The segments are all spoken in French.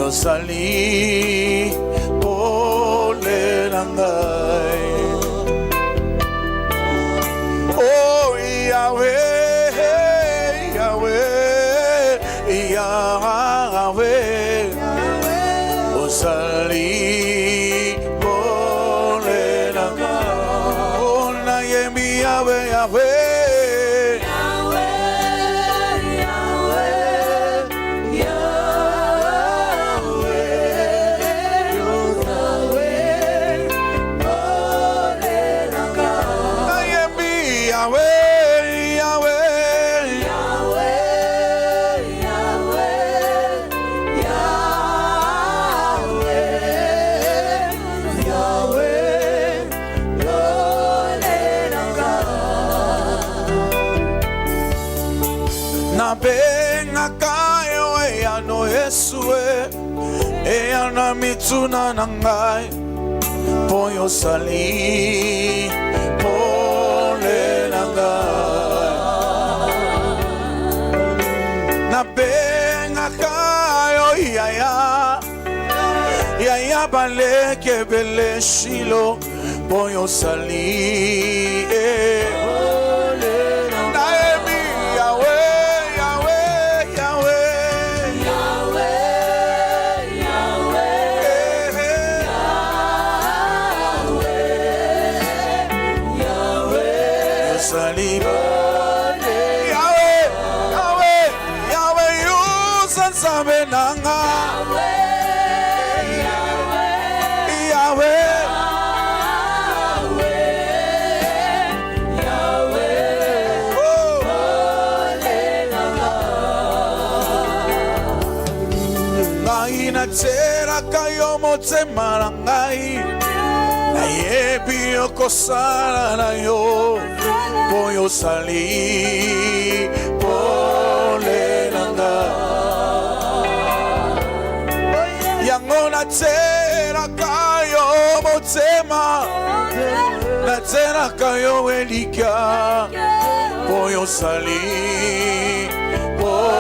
Yosali pole nangai. Oh Yahweh, Yahweh, Yahweh, Yosali pole nangai. Oh Nayemi Yahweh, Yahweh. Eana mituna nangai poyo sali pole nangai na benga kayo yaya baleke bele shilo poyo sali Tera kayo mo te marangai na yebi okosara na yo poyo sali pole nanga yangona tera kayo mo tema na tera kayo elika poyo sali pole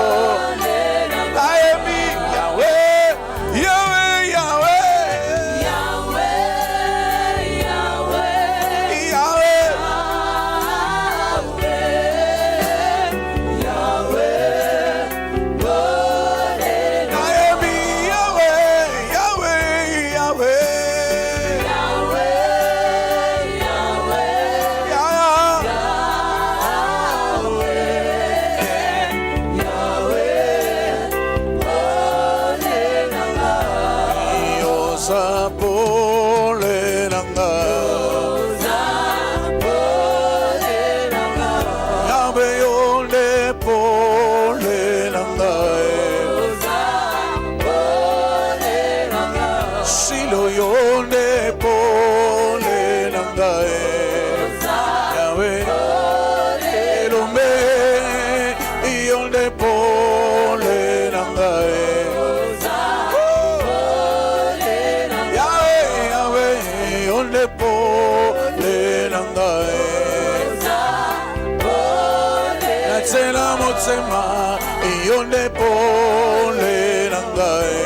yonde pole nangai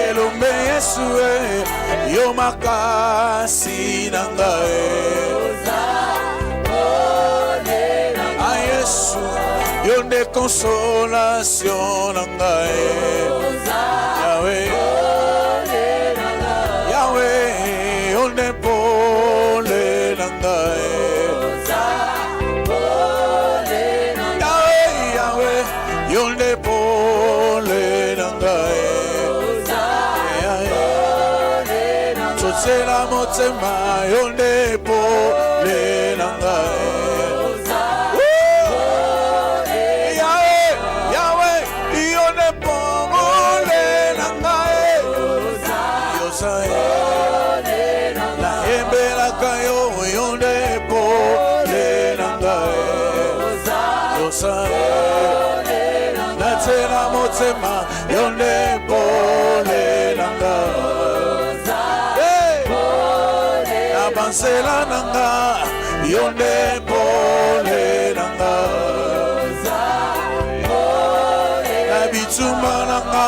elombe Yesu yo makasi nangai a Yesu yonde consolation nangai Yahweh Yahweh yonde pole nangai yonde pole nangai totela motema yonde pole nangai Yahweh yonde pole nangai Yosai la embela kayo yonde pole nangai Yosai Tera motema yonde pole nanga Abansela nanga yonde pole nanga Tumananga,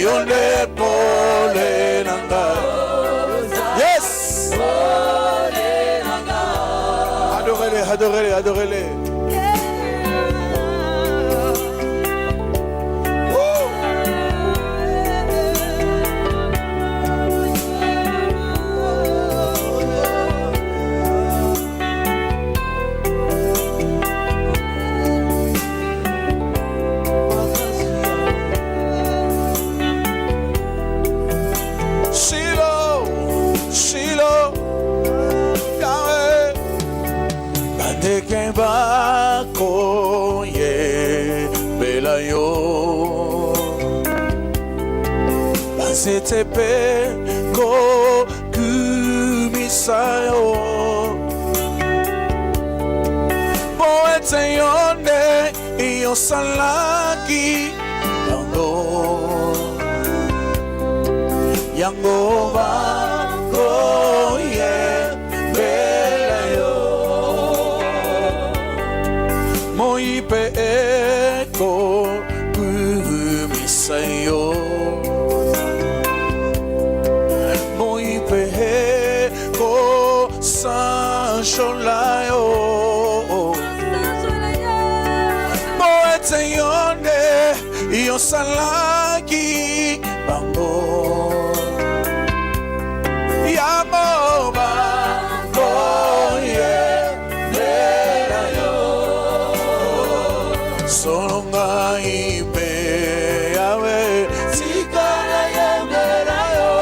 yonde pole nanga. Yes. Adorez-les, adorez-les, adorez-les. Bako ye belayo Basetepe ko kumisayo Poete yonde iyo salaki Yango bako ye Moipe eko kumisayo Moipe eko sansholayo Moete yonde iyo salaki bango Yamo bango ye Songa ipe yawe Sikana yemberayo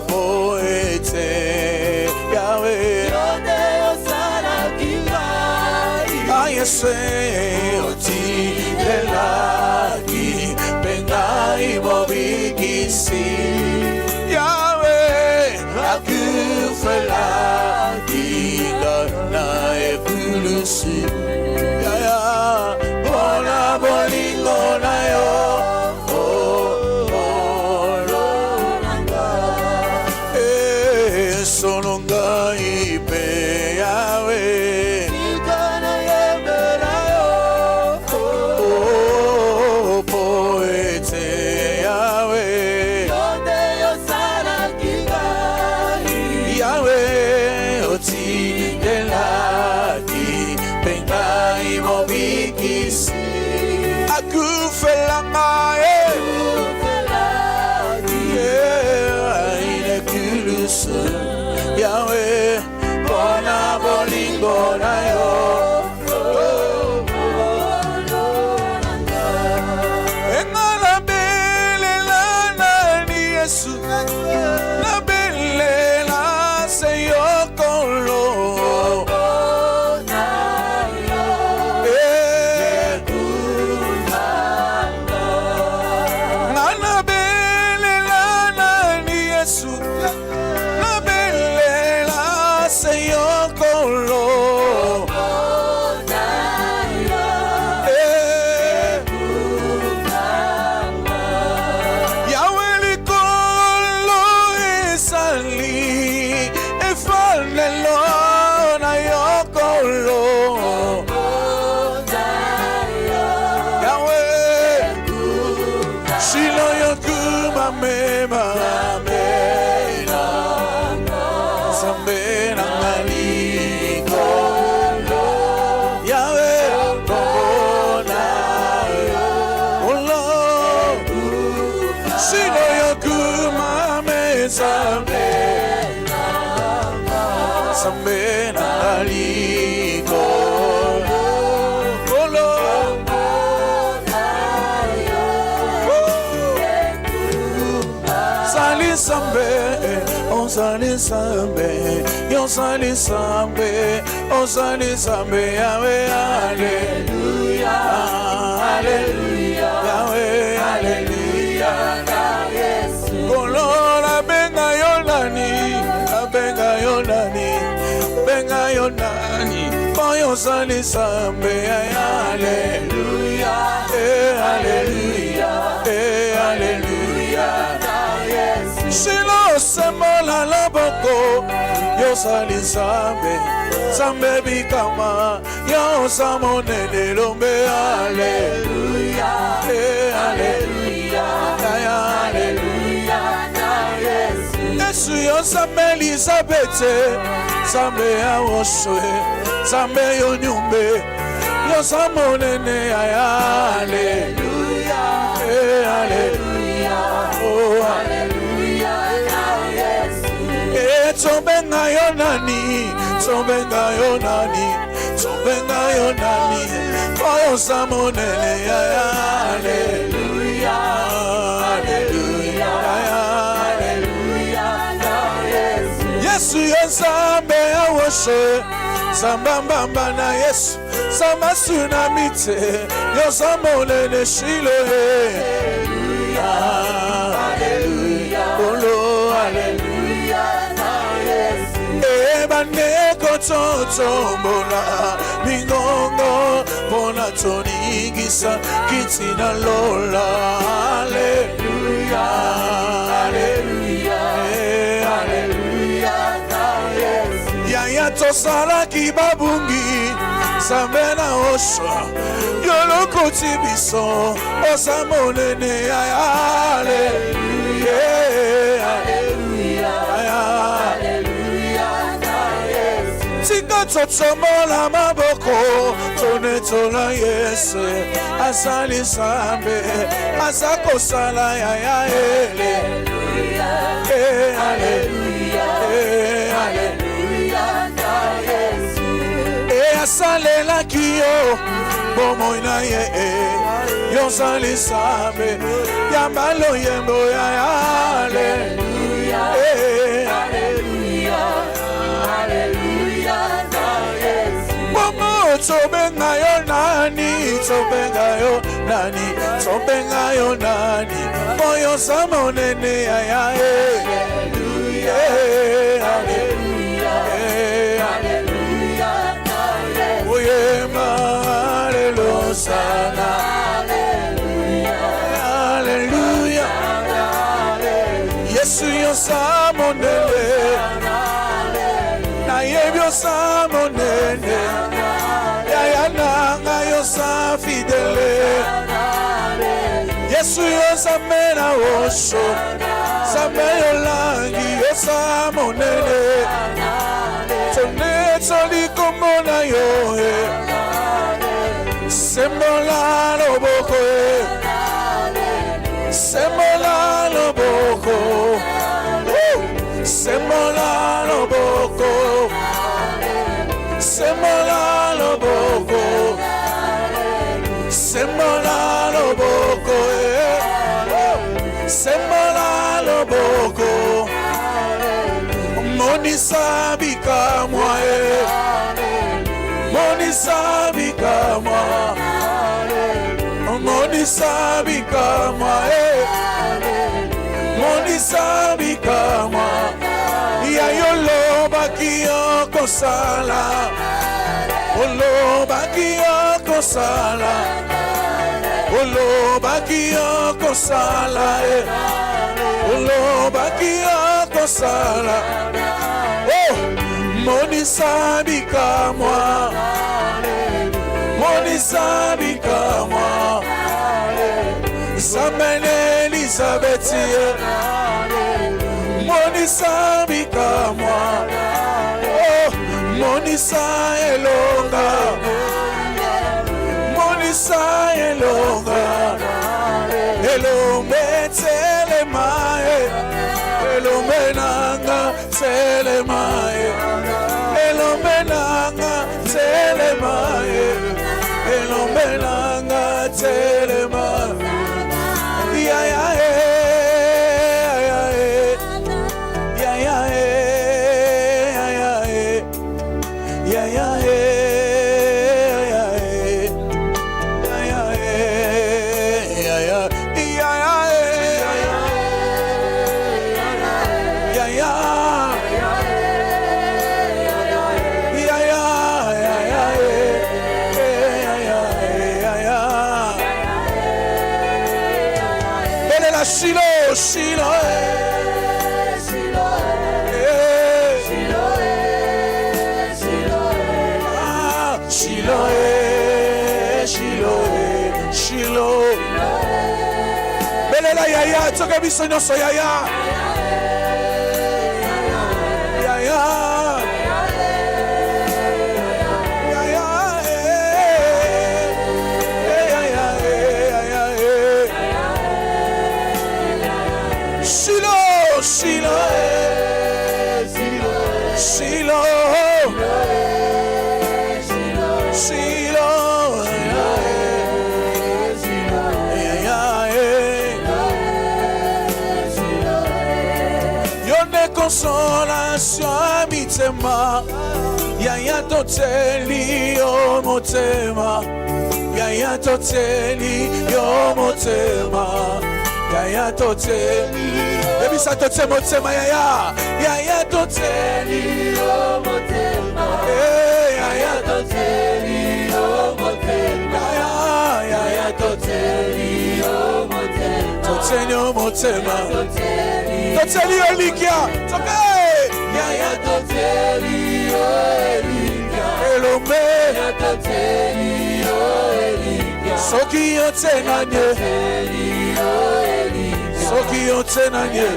Poete yawe Yonde yosana kimai Ayese oti lelaki Bengai mobikisi Yawe akufelaki Na ekulusi Bona bolingo na yo Sononga ipe yawe Ikana yembera yo Poete yawe Yonde yosana kigai Yawe oti delaki Bengai mobikisi Akufelanga Aine kulusu Yahweh Bona bolingo na yo Engala bele lana ni Yesu Na bele la se yokolo Sambe na aliko Olo Sali sambe On sali sambe Yo sali sambe On sali sambe Yahweh Hallelujah Hallelujah Yahweh Hallelujah Kolora benga yonani Benga yonani Benga yonani Boyo sali sambe Hallelujah Hallelujah Hallelujah Shilo semola laboko. Yo sali sambe. Sambe bikama. Yo samone de lombe. Hallelujah. Hallelujah. Hallelujah. Yesu yo sambe Elizabeth. Sambe awoswe. Sambe yo nyumbe. Yo samone ne. Hallelujah. Hallelujah. Oh, hallelujah. Tobenga yonani, tobenga yonani, tobenga yonani. Oh, samonele, hallelujah, hallelujah, hallelujah. Yesu yesambe awoshe, sambamba na Yesu, samba tsunamite, yo samonele shilo, hallelujah, hallelujah, oh, hallelujah. Neko totombola mingongo bona tonigisa kitina lola. Hallelujah, hallelujah, hallelujah. Yaya tosala kibabungi samena osha yoloko tibiso osamonene. Hallelujah, hallelujah. Tika totsomola maboko tone tola Yesu asali sambe asako sala ya hallelujah hallelujah hallelujah asale la kio bomo ina yo sali sambe ya malo yembo ya hallelujah tobenga yo nani, tobenga yo nani, tobenga yo nani. Moyo samonene ya hallelujah, hallelujah, hallelujah. Oye malelo sana, hallelujah, hallelujah. Yesu yo samonene, na yebyo samonene. Nanga yo sa fidele Yesu yo sa mena osho sa meyo langi yo sa monene tone toli komona yo semola loboko semola loboko semola loboko semola loboko semola loboko semola loboko monisa bikamwa monisa bikamwa monisa bikamwa monisa bikamwa ya yolo bakio kosala olo bakio kosala olo bakio kosala olo bakio kosala oh monisa bikamwa monisa bikamwa samene Elizabeth monisa bikamwa oh monisa elonga monisa elonga elombe telemae elombe nanga telemae elombe nanga telemae elombe nanga telemae ya ya Shiloh, Shiloh. Shiloh, Shiloh, Shiloh. Belela yaya, toke biso nyonso yaya. Yaya. Shiloh, Shiloh, Shiloh, Shiloh, Yone consolation mitema, yaya toteli yo motema, yaya toteli yo motema. Yaya toteli, baby sa toteli motema yaya, yaya toteli yo motema, yaya toteli yo motema, yaya toteli yo motema, toteli yo motema, toteli yo likia, tokay, yaya toteli yo likia, elombe, yaya toteli yo likia, soki yo tenanye. Soki yo tenanye,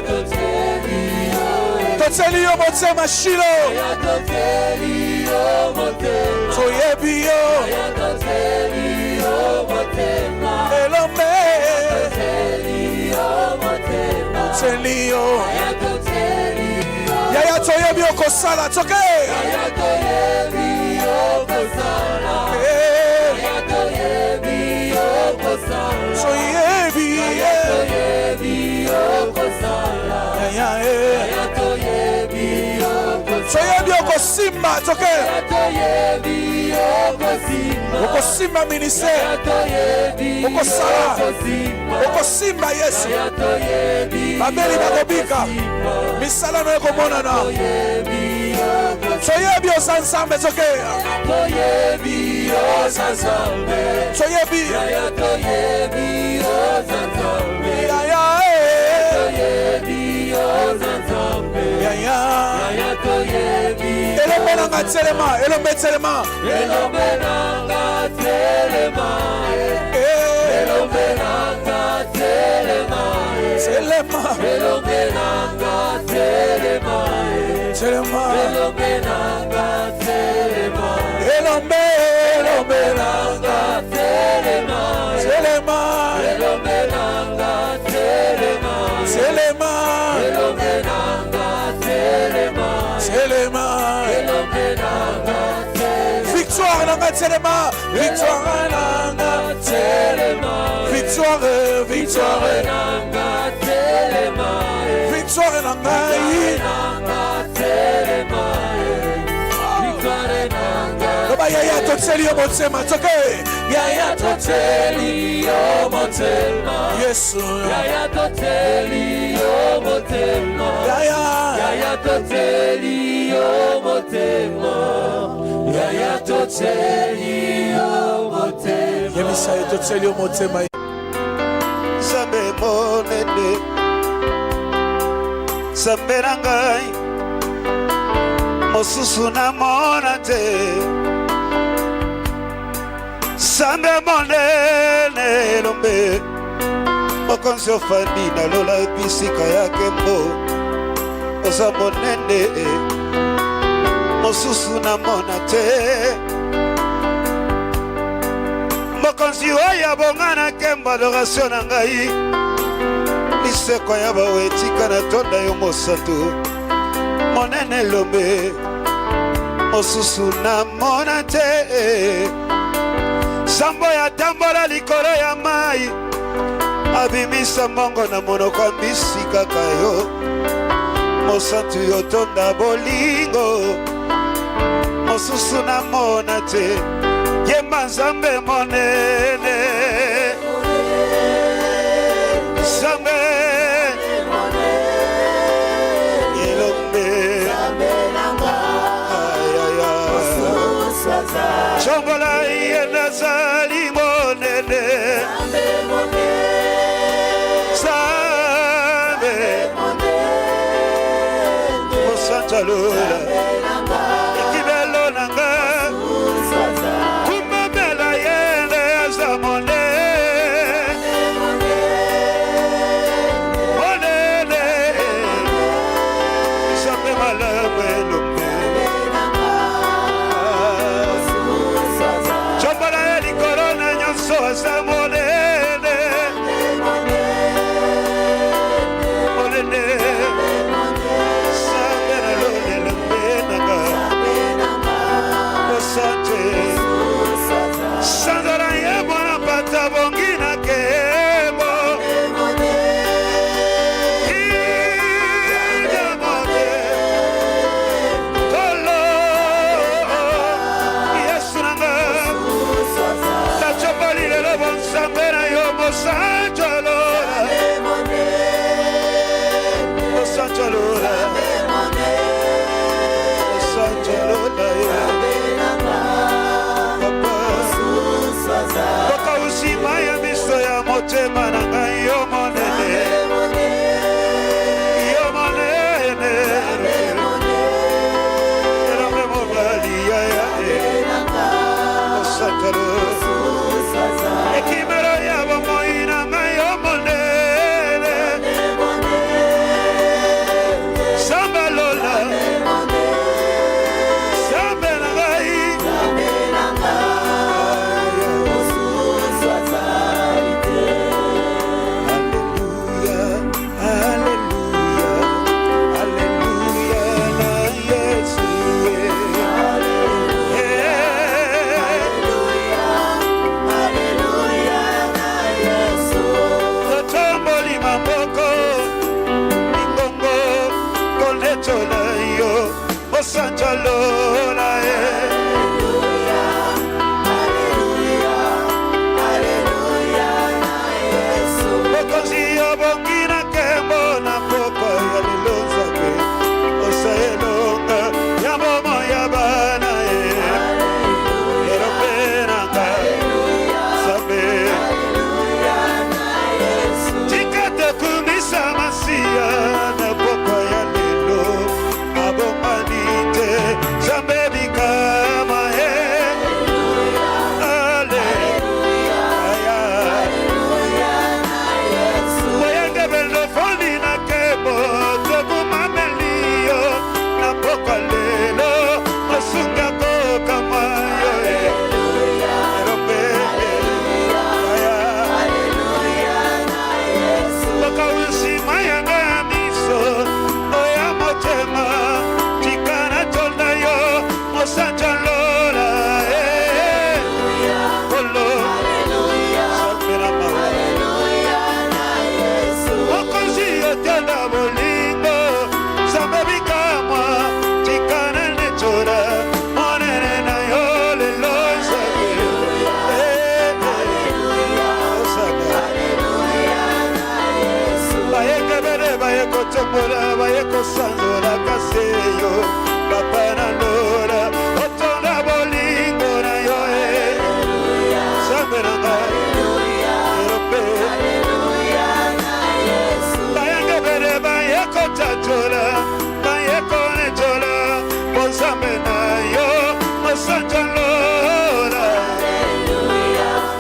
toteli yo motema Shiloh, toyebi yo, elombe, toteli yo, yaya toyebi yo kosala, toke, yaya toyebi yo kosala, yaya toyebi yo kosala, toyebi yo kosala, yaya toyebi yo kosala, toyebi yo kosimba, toke, yaya toyebi yo kosimba, okosimba ministère, toyebi okosala, okosimba Yesu, yaya toyebi babeli bakobika, misala no ekomonana, toyebi yo sansambe, toke, toyebi yo sansambe, toyebi, yaya toyebi yo sansambe, yaya toyebi yo sansambe, yaya toyebi, elombe nanga telema, elombe telema, elombe nanga telema, elombe nanga telema, telema, elombe nanga telema, telema, elombe nanga telema, elombe, elombe nanga telema, telema, elombe nanga telema, telema, elombe nanga telema, telema, elombe nanga telema, victoire nanga telema, victoire nanga telema, victoire, victoire nanga telema, victoire nanga telema, victoire nanga. Loba yaya toteli yo motema, toke, yaya toteli yo motema, Yesu, yaya toteli yo motema, yaya toteli yo motema, yaya toteli yo motema, yemisa yo toteli yo motema. Sabe monene, sabe rangai, mosusu na mona te, sabe monene lombe, mokonzi ofandi na lola bisika yake mbo, oza monene, mosusu na mona te, mokonzi oya bongana kembo adoration na ngai, liseko ya bawetika na tonda yo mosantu, monene lombe, mosusu na mona te, sambo ya tambola likolo ya mai, abimisa mongo na monoko ambisi kaka yo, mosantu yo tonda bolingo, mosusu na mona te, yemba nzambe monene, nzambe elombe, chombola ye nazali monene, nzambe mosanjalola ekibelo nanga motema na ngai yo monene yo monene elombe mobali yaya osakalo ekimero ya bomoi na ngai yo monene samba lola sambe na ngai Sanjalola Hallelujah, hallelujah, na Yesu. Bokozi obongina kembo na poko ya lilozake osaelonga ya bomo ya bana eropenanga sabe tikate kumisa masia na poko ya lilo abomani Zambe bikama Moyanga belo foni na kebo Togu mamelio na poka lelo Masunga koka mayo Boka usi mayanga miso Oya motema Sanjalola, Olo, Mokozi yotenda bolingo, Zambebi kamwa, Chikana nechora, Monene na yole lozabe. Bayeke bere, bayeko chokola, bayeko sanzola kaseyo, Papa na lora, Otona bolingo na yoe, Saberanga, Erope, Bayenge bere, bayeko chachola, bayeko nechola, Mozambe na yo, Mosanjalola,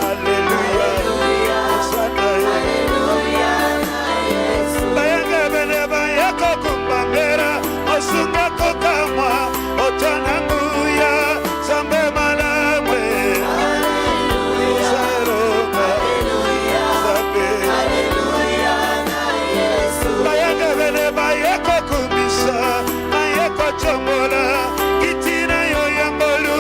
Hallelujah, Bayenge bere, bayeko kumbambera, Osunga kokamwa, Otananguya, Zambe malamwe, Saeroka, Zambe, Bayenge bene bayeko kumbisa, Bayeko chombola, Kitina yo yambolu,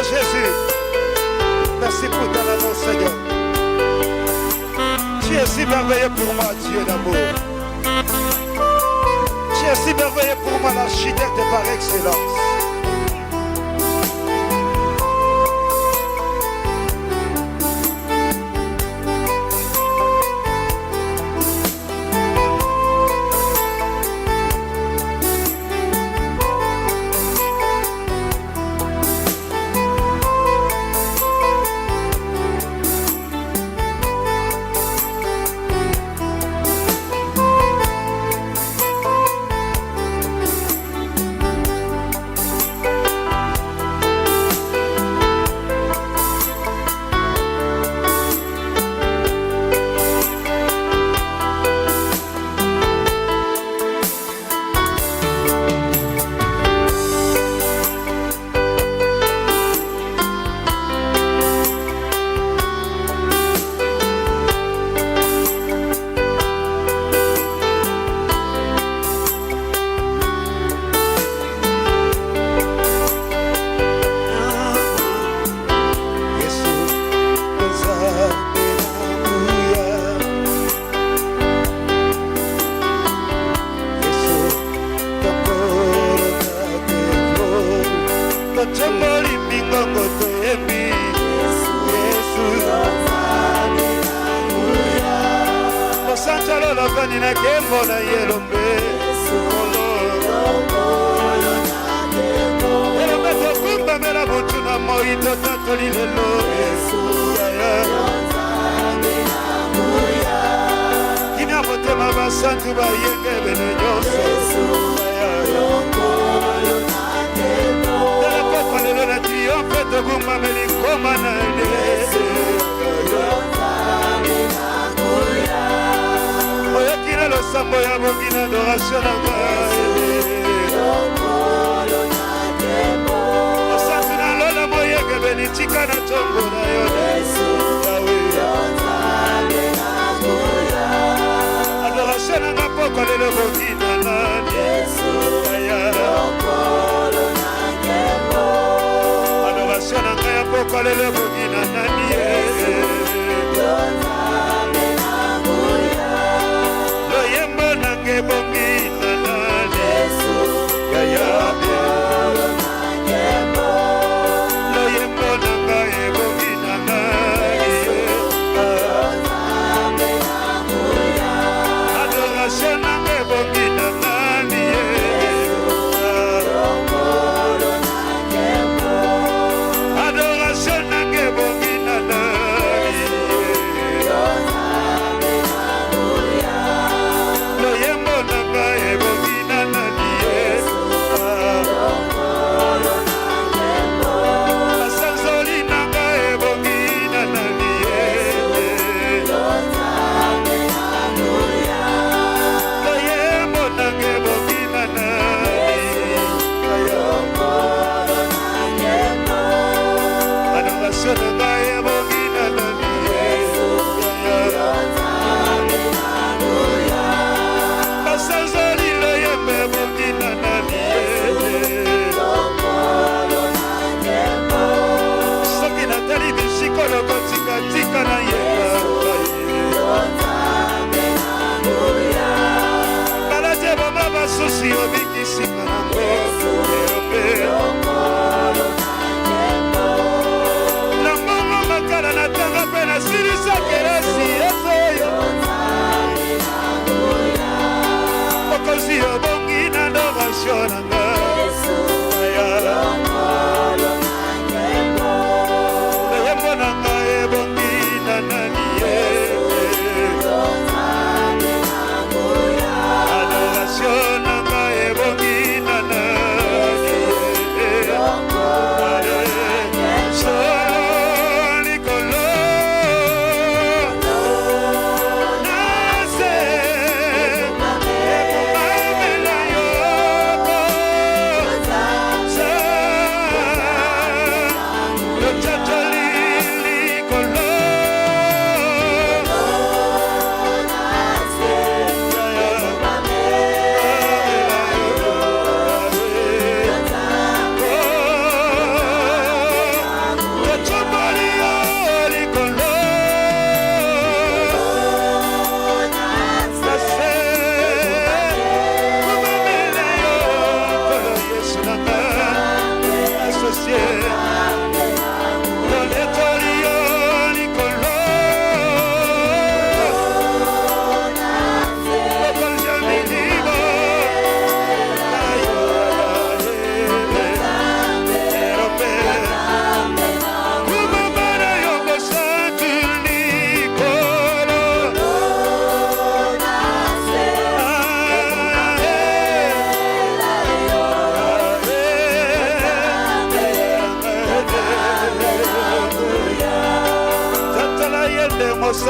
Jésus. Merci pour ton amour, Seigneur. Tu es si merveilleux pour moi, Dieu d'amour. Tu es si merveilleux pour moi, l'architecte par excellence. Adoration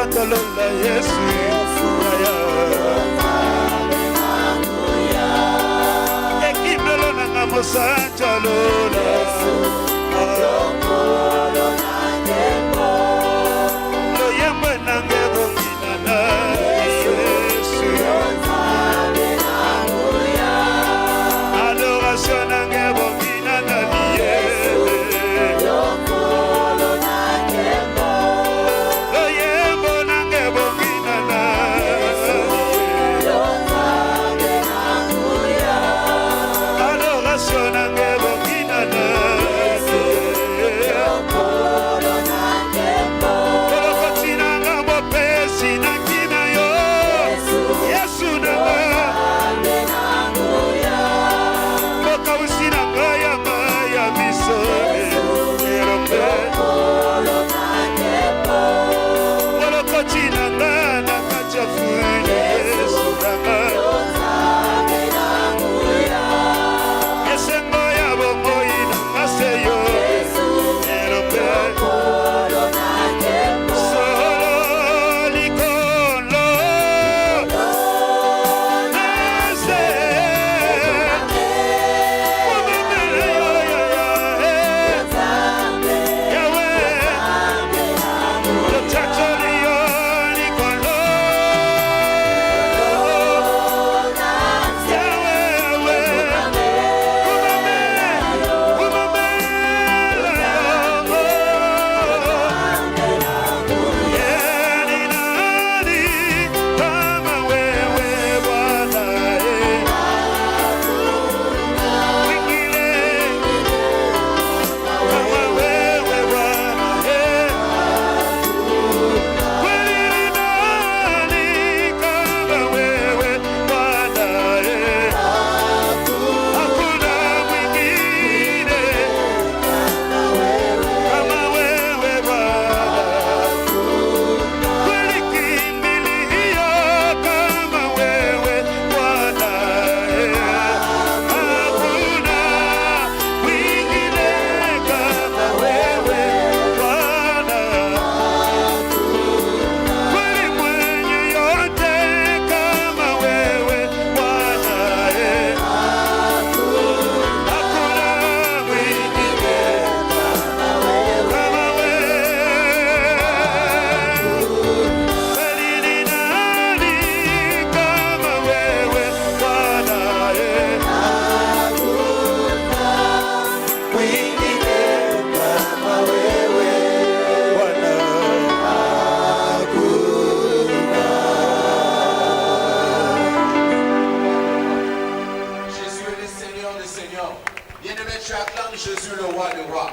Santalola Yesu Ekimelo nanga Santalola Loyemwe nange bongina na Yesu Adoration nange bongina na Yesu Jésus le roi des rois.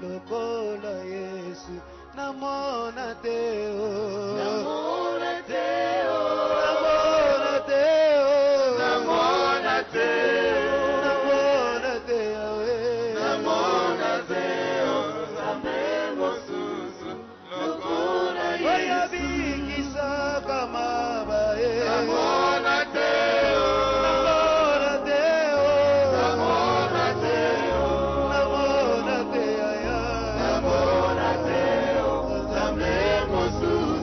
Lokola Yesu namona teo namona teo namona teo namona teo namona teo namona teo namemo susu lokola Yesu oya bikisa kama bae namona teo namona teo namona teo namona teo Namona Teo, Namemo Susu.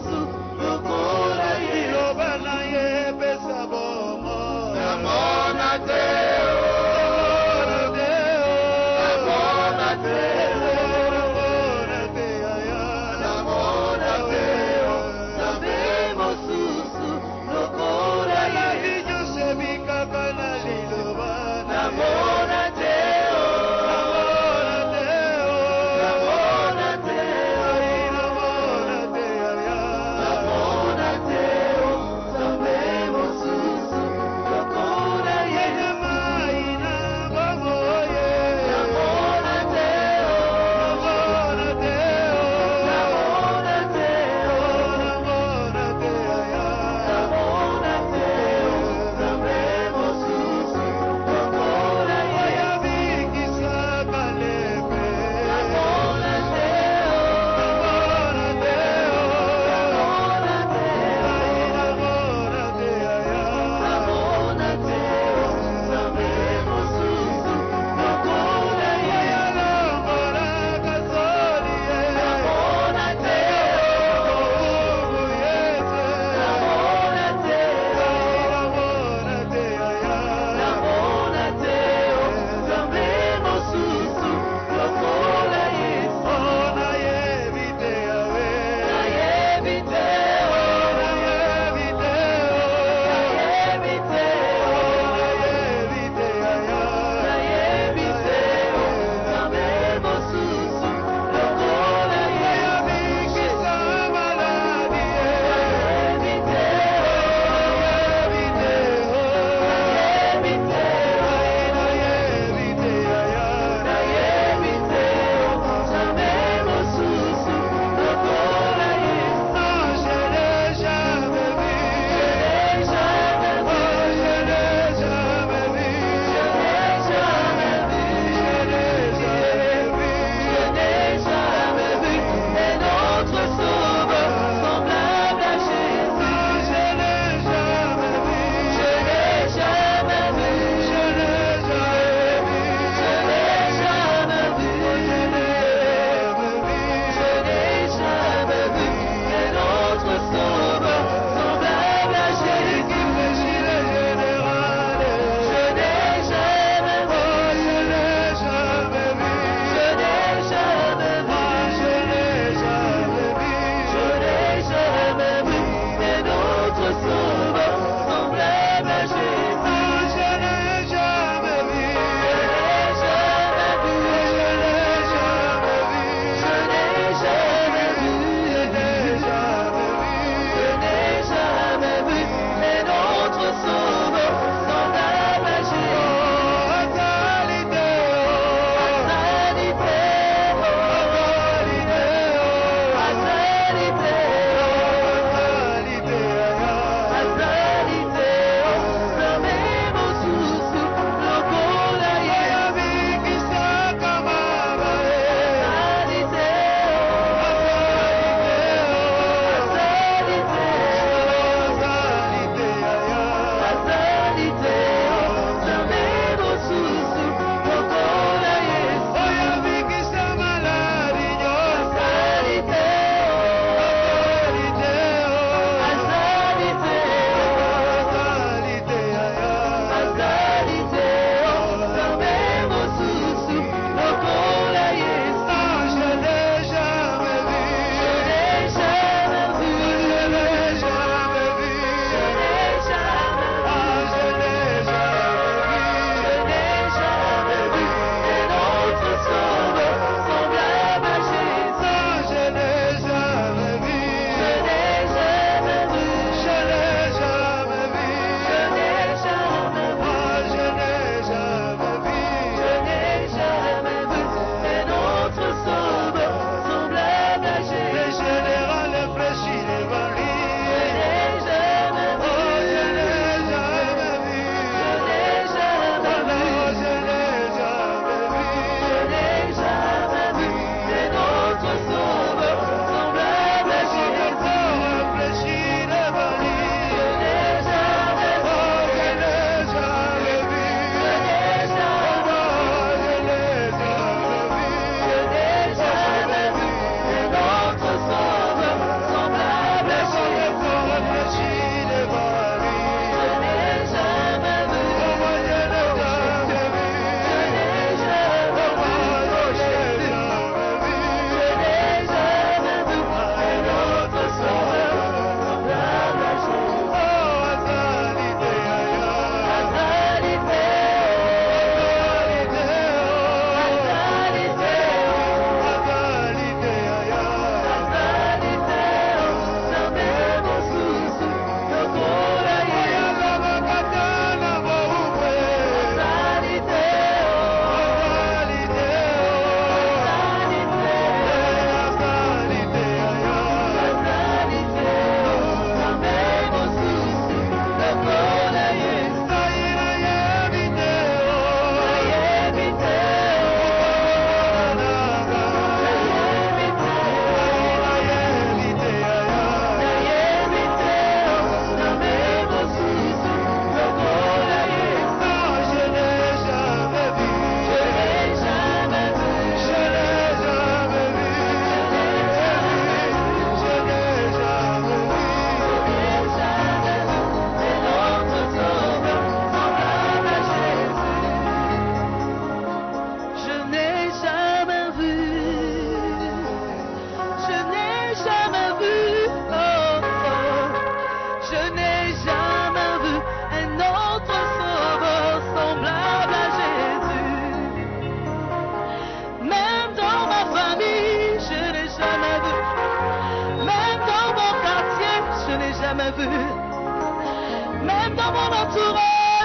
m'entourent,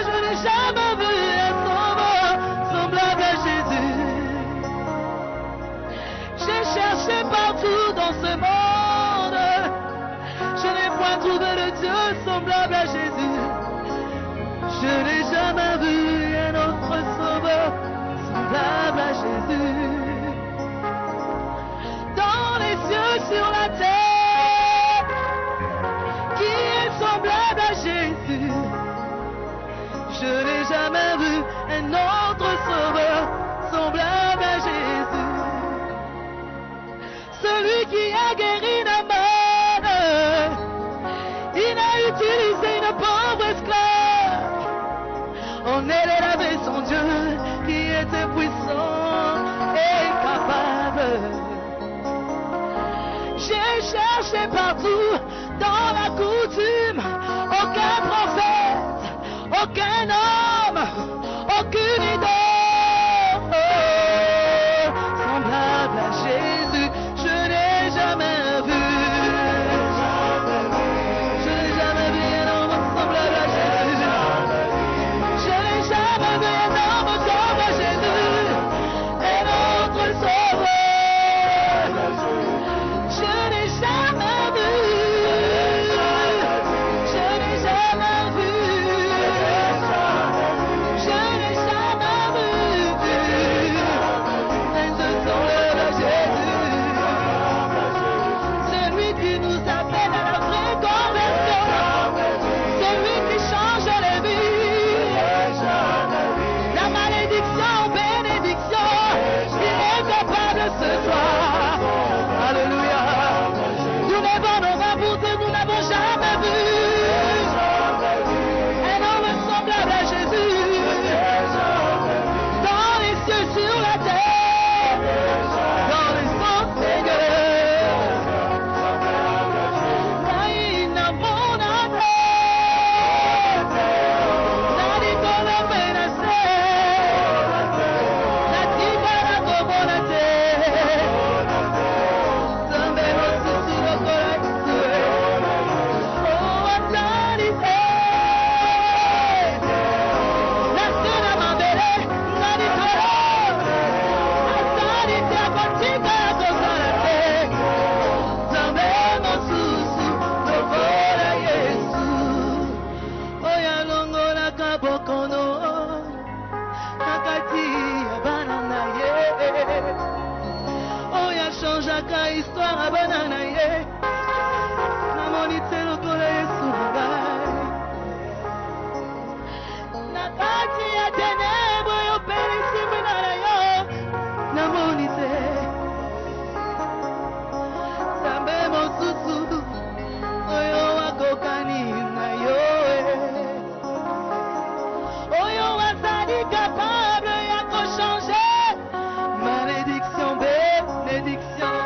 je n'ai jamais vu un sauveur semblable à Jésus. J'ai cherché partout dans ce monde, je n'ai point trouvé de Dieu semblable à Jésus. Je n'ai jamais vu un autre sauveur semblable à Jésus. Dans les cieux, sur la terre, qui est semblable à Jésus? Je n'ai jamais vu un autre sauveur semblable à Jésus. Celui qui a guéri Naaman, il a utilisé une pauvre esclave. On élevait son Dieu qui était puissant et capable. J'ai cherché partout dans la coutume, aucun prophète, aucun homme, aucune idole semblable à Jésus. Je n'ai jamais vu. Je n'ai jamais vu un homme semblable à Jésus. Je n'ai jamais vu un homme semblable à Jésus. Un autre sauveur. Je n'ai jamais vu. Je n'ai jamais vu. Je n'ai jamais vu. Un Dieu semblable à Jésus. Celui qui nous appelle à la vraie conversion. Celui qui change les vies. La malédiction, bénédiction. Il est capable ce soir. Alléluia. Nous levons nos mains pour dire nous n'avons jamais vu un homme semblable à Jésus. Dans les cieux, sur la terre, dans les sangs Seigneur. Naïna monate, nadiko la menase, natika la komonate, zambe no susu no koraitue, oh atanite, nasuna mambele, naditoro, atanite akotika la kosanate, zambe no susu no kora Yesu, oya longo na kabokono, nakati ya banana ye, oya changeaka histoire ya banana ye, namoni te lokola Yesu ngai. Nakati ya ténèbres oyo pelisi mwina na yo, namoni te. Nzambe mosusu oyo akokani na yo, oyo azali capable ya kochanger malédiction, bénédiction.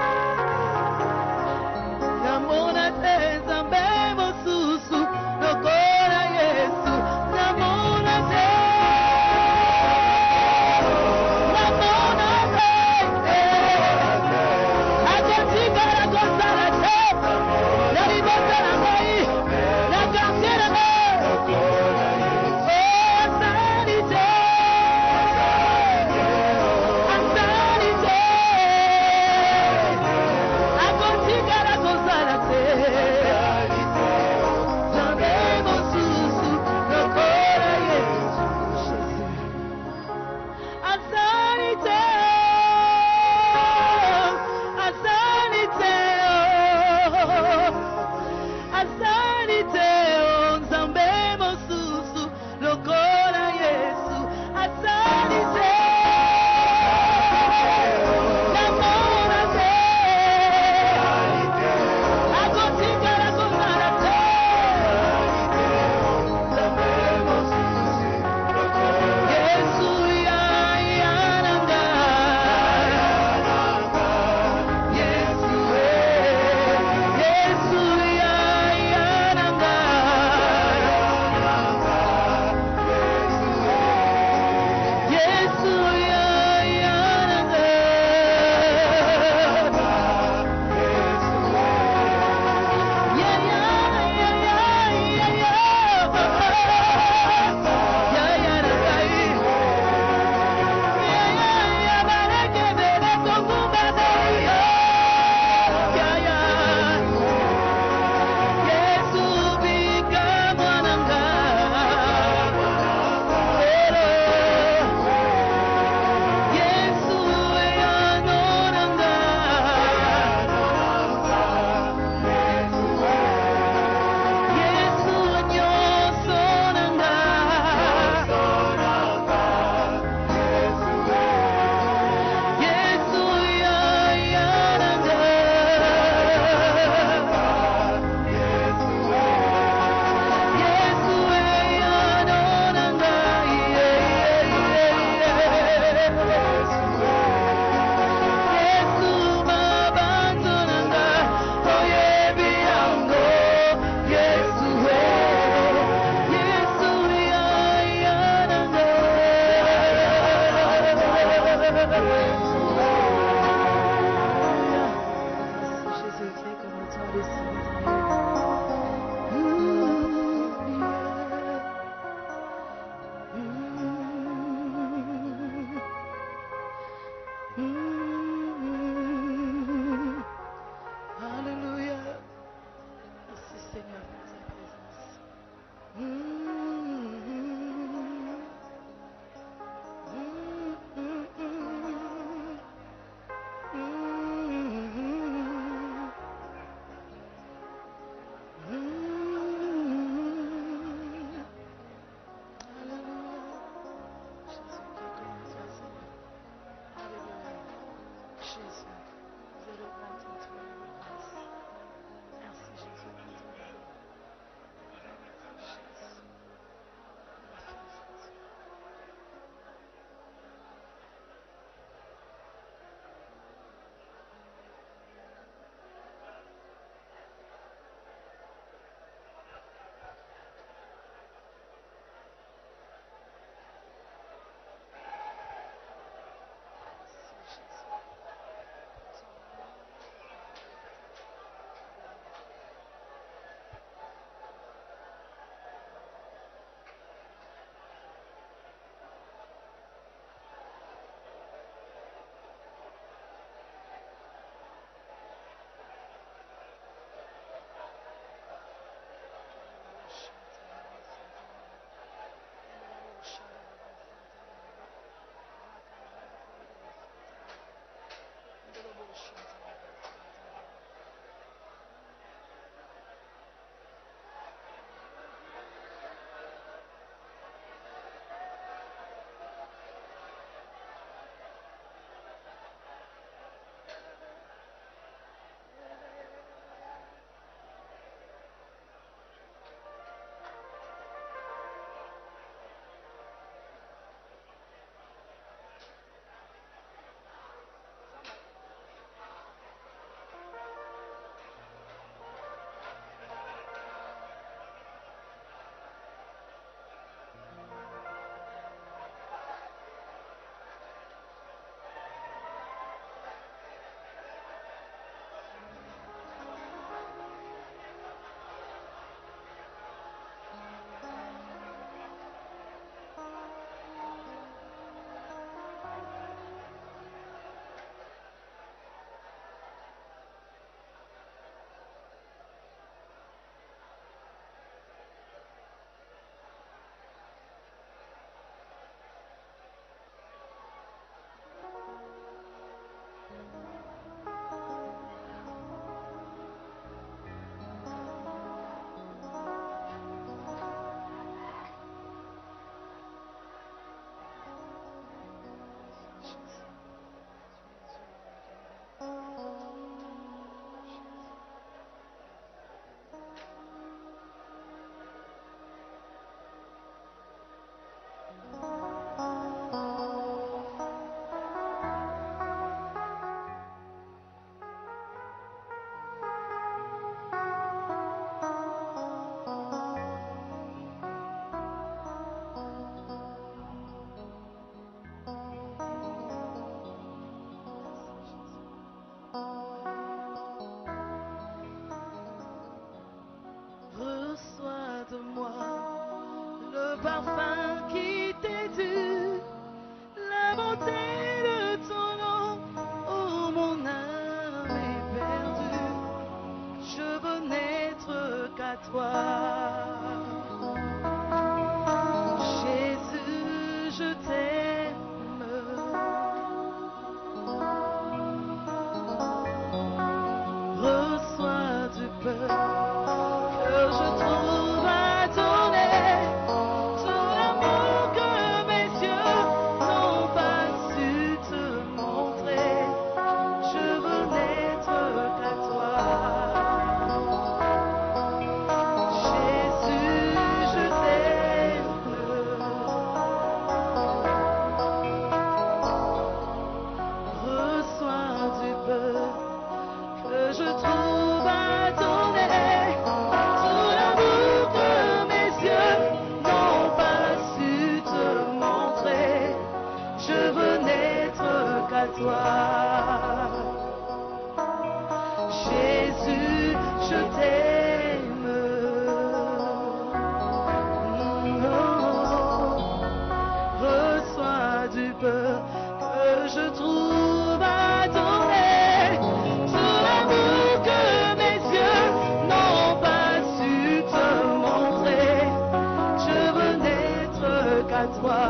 qu'à toi.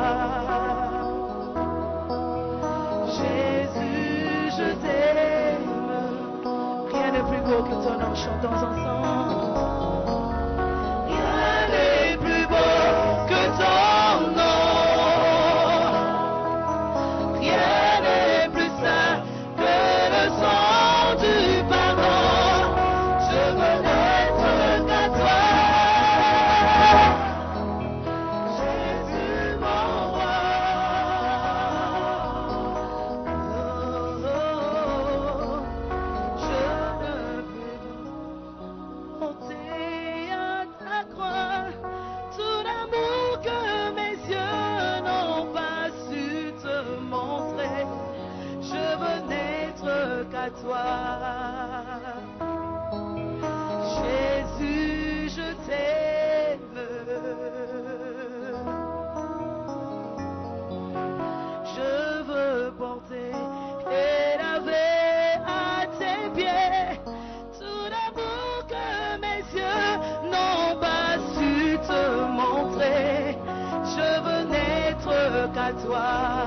Jésus, je t'aime. Rien n'est plus beau que ton nom, chantons ensemble. Rien n'est plus beau que ton nom. Rien n'est plus saint que le sang du pardon. Je veux n'être qu'à toi. Jésus, mon roi. Je ne peux monter à ta croix tout l'amour que mes yeux n'ont pas su te montrer. Je veux n'être qu'à toi. Jésus, je t'aime. Je veux porter et laver à tes pieds tout l'amour que mes yeux n'ont pas su te montrer. Je veux n'être qu'à toi.